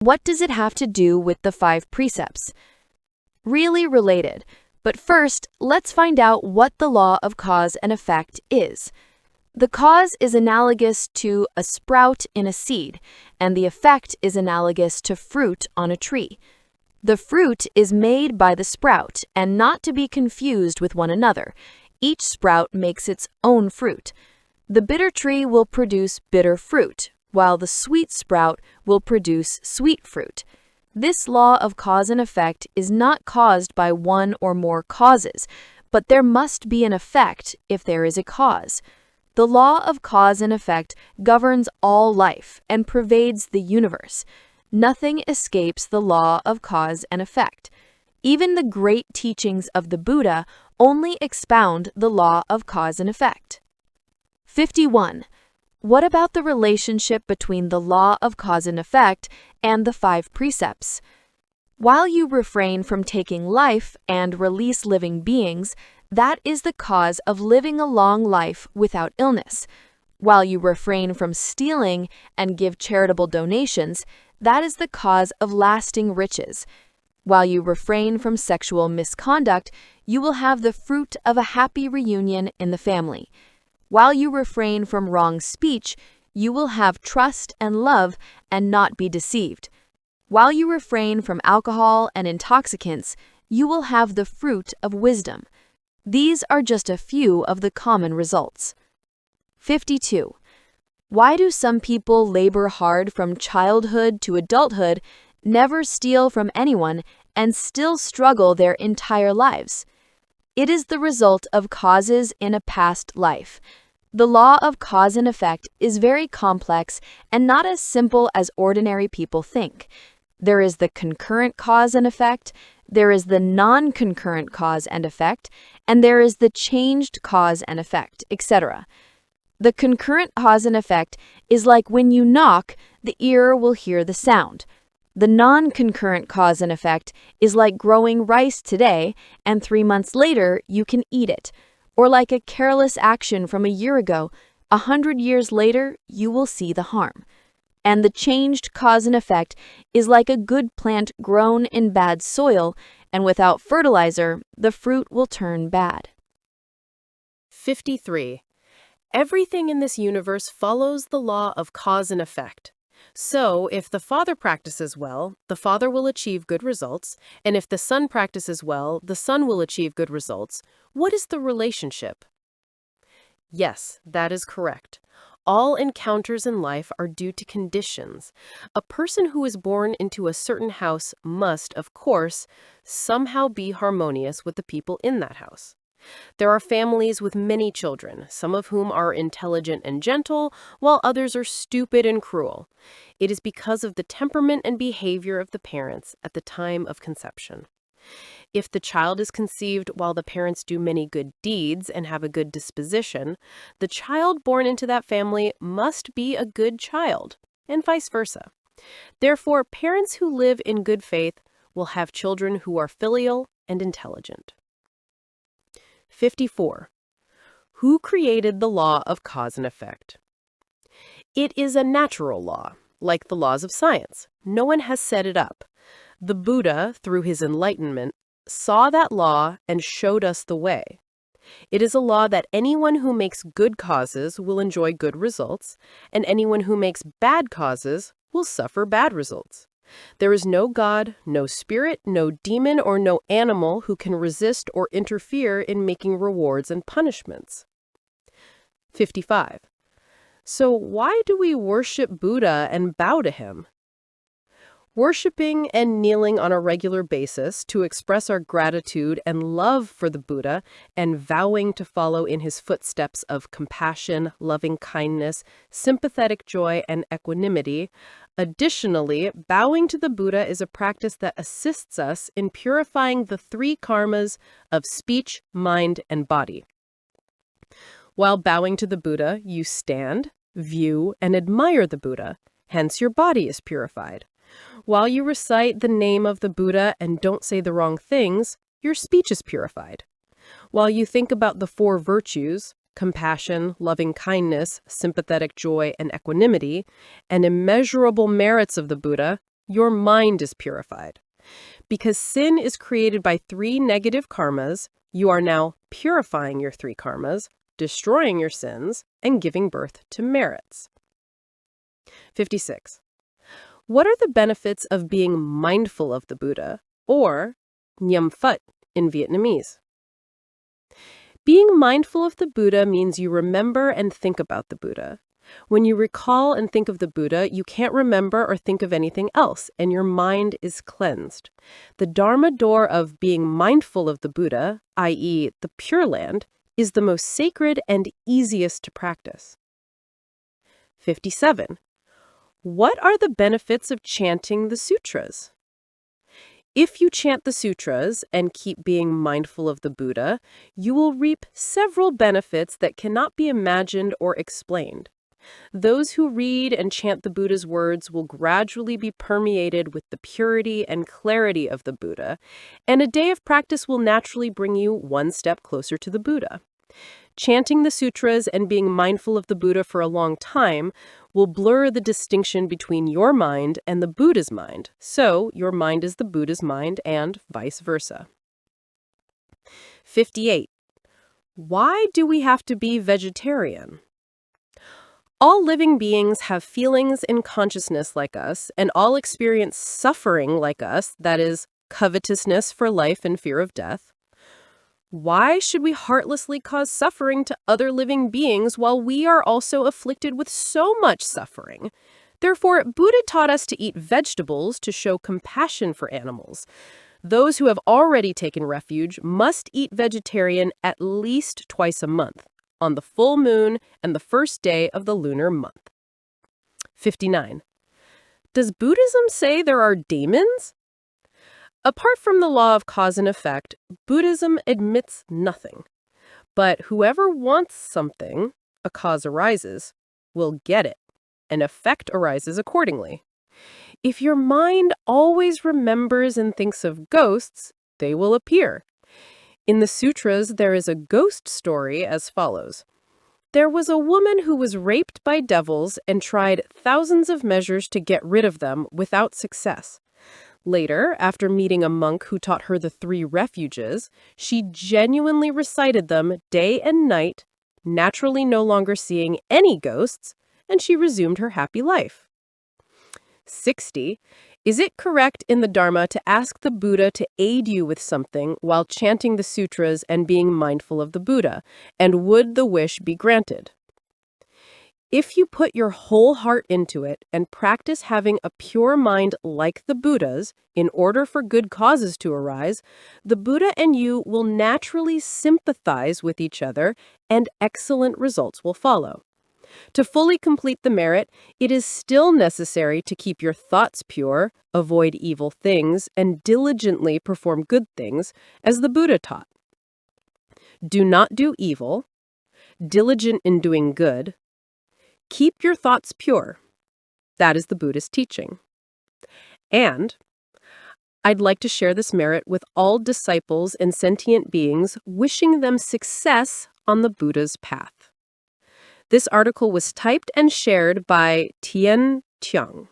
What does it have to do with the 5 precepts? Really related, but first, let's find out what the law of cause and effect is. The cause is analogous to a sprout in a seed, and the effect is analogous to fruit on a tree. The fruit is made by the sprout, and not to be confused with one another. Each sprout makes its own fruit. The bitter tree will produce bitter fruit, while the sweet sprout will produce sweet fruit. This law of cause and effect is not caused by one or more causes, but there must be an effect if there is a cause. The law of cause and effect governs all life and pervades the universe. Nothing escapes the law of cause and effect. Even the great teachings of the Buddha only expound the law of cause and effect. 51. What about the relationship between the law of cause and effect and the 5 precepts? While you refrain from taking life and release living beings, that is the cause of living a long life without illness. While you refrain from stealing and give charitable donations, that is the cause of lasting riches. While you refrain from sexual misconduct, you will have the fruit of a happy reunion in the family. While you refrain from wrong speech, you will have trust and love and not be deceived. While you refrain from alcohol and intoxicants, you will have the fruit of wisdom. These are just a few of the common results. 52. Why do some people labor hard from childhood to adulthood, never steal from anyone, and still struggle their entire lives? It is the result of causes in a past life. The law of cause and effect is very complex and not as simple as ordinary people think. There is the concurrent cause and effect, there is the non-concurrent cause and effect, and there is the changed cause and effect, etc. The concurrent cause and effect is like when you knock, the ear will hear the sound. The non-concurrent cause and effect is like growing rice today, and 3 months later you can eat it. Or like a careless action from a year ago, 100 years later you will see the harm. And the changed cause and effect is like a good plant grown in bad soil, and without fertilizer, the fruit will turn bad. 53. Everything in this universe follows the law of cause and effect. So, if the father practices well, the father will achieve good results, and if the son practices well, the son will achieve good results. What is the relationship? Yes, that is correct. All encounters in life are due to conditions. A person who is born into a certain house must, of course, somehow be harmonious with the people in that house. There are families with many children, some of whom are intelligent and gentle, while others are stupid and cruel. It is because of the temperament and behavior of the parents at the time of conception. If the child is conceived while the parents do many good deeds and have a good disposition, the child born into that family must be a good child, and vice versa. Therefore, parents who live in good faith will have children who are filial and intelligent. 54. Who created the law of cause and effect? It is a natural law, like the laws of science. No one has set it up. The Buddha, through his enlightenment, saw that law and showed us the way. It is a law that anyone who makes good causes will enjoy good results, and anyone who makes bad causes will suffer bad results. There is no God, no spirit, no demon, or no animal who can resist or interfere in making rewards and punishments. 55. So why do we worship Buddha and bow to him? Worshipping and kneeling on a regular basis to express our gratitude and love for the Buddha and vowing to follow in his footsteps of compassion, loving kindness, sympathetic joy, and equanimity. Additionally, bowing to the Buddha is a practice that assists us in purifying the 3 karmas of speech, mind, and body. While bowing to the Buddha, you stand, view, and admire the Buddha, hence your body is purified. While you recite the name of the Buddha and don't say the wrong things, your speech is purified. While you think about the 4 virtues, compassion, loving kindness, sympathetic joy, and equanimity, and immeasurable merits of the Buddha, Your mind is purified. Because sin is created by 3 negative karmas, you are now purifying your 3 karmas, destroying your sins, and giving birth to merits. 56. What are the benefits of being mindful of the Buddha, or Nham Phật in Vietnamese? Being mindful of the Buddha means you remember and think about the Buddha. When you recall and think of the Buddha, you can't remember or think of anything else, and your mind is cleansed. The Dharma door of being mindful of the Buddha, i.e., the Pure Land, is the most sacred and easiest to practice. 57. What are the benefits of chanting the sutras? If you chant the sutras and keep being mindful of the Buddha, you will reap several benefits that cannot be imagined or explained. Those who read and chant the Buddha's words will gradually be permeated with the purity and clarity of the Buddha, and a day of practice will naturally bring you one step closer to the Buddha. Chanting the sutras and being mindful of the Buddha for a long time will blur the distinction between your mind and the Buddha's mind, so your mind is the Buddha's mind and vice versa. 58. Why do we have to be vegetarian? All living beings have feelings and consciousness like us, and all experience suffering like us, that is, covetousness for life and fear of death. Why should we heartlessly cause suffering to other living beings while we are also afflicted with so much suffering? Therefore, Buddha taught us to eat vegetables to show compassion for animals. Those who have already taken refuge must eat vegetarian at least twice a month, on the full moon and the first day of the lunar month. 59. Does Buddhism say there are demons? Apart from the law of cause and effect, Buddhism admits nothing. But whoever wants something, a cause arises, will get it. An effect arises accordingly. If your mind always remembers and thinks of ghosts, they will appear. In the sutras, there is a ghost story as follows. There was a woman who was raped by devils and tried thousands of measures to get rid of them without success. Later, after meeting a monk who taught her the 3 refuges, she genuinely recited them day and night, naturally no longer seeing any ghosts, and she resumed her happy life. 60. Is it correct in the Dharma to ask the Buddha to aid you with something while chanting the sutras and being mindful of the Buddha, and would the wish be granted? If you put your whole heart into it and practice having a pure mind like the Buddha's in order for good causes to arise, the Buddha and you will naturally sympathize with each other and excellent results will follow. To fully complete the merit, it is still necessary to keep your thoughts pure, avoid evil things, and diligently perform good things, as the Buddha taught. Do not do evil, diligent in doing good, keep your thoughts pure. That is the Buddhist teaching. And I'd like to share this merit with all disciples and sentient beings, wishing them success on the Buddha's path. This article was typed and shared by Tien Tiang.